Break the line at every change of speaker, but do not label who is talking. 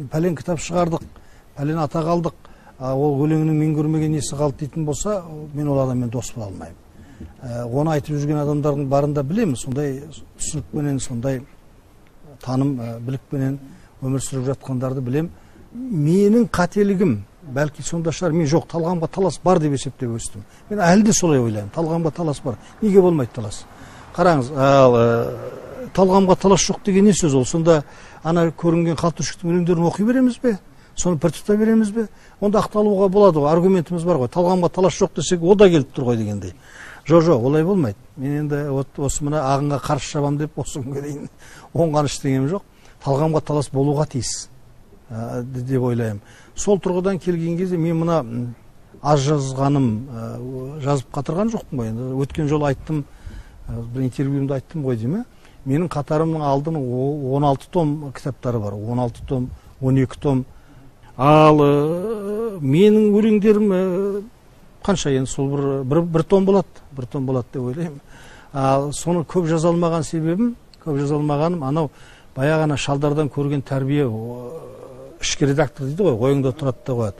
пәлен кітап шығардық, пәлен атақ алдық, ол өлеңнің мен көрмеген несі қалды дейтін болса, мен ол адаммен дос бола алмаймын. Оны айтып жүрген адамдардың барында білемін, сондай түсінікпенен, сондай таным білікпенен өмір сүріп жатқандарды білем. Менің қателігім, бәлки сонда шығар, мен жоқ, талғамға талас бар деп есептеп өстім. Мен әлі де солай ойлаймын, талғамға талас бар. Неге болмайды талас? Қараңыз, талғамға талас жоқ деген не сөз ол? Сонда ана көрінген Халтуршиктің өлеңдерін оқи береміз бе? Соны бір тұта береміз бе? Онда ақталуға болады ғой, аргументіміз бар ғой. Талғамға талас жоқ десек, о да келіп тұр ғой дегендей. Жоқ, олай болмайды. Мен енді осы мына ағынға қарсы шабам деп осы күнге дейін оңған іштегенім жоқ. Талғамға талас болуға тиіс деп ойлаймын. Сол тұрғыдан келген кезде мен мына аз жазғаным жазып қатырған жоқпын ғой. Өткен жол айттым, бір интервьюімде айттым ғой деймін. Менің қатарымның алдым 16 том кітаптары бар. 16 том, 12 том. Ал менің өлеңдерім қанша енді сол бір том болады, деп ойлаймын. Соны көп жаза алмаған себебім, анау баяғана шалдардан көрген тәрбие, ішкі редактор дейді ғой, ойыңда тұрады да қояды.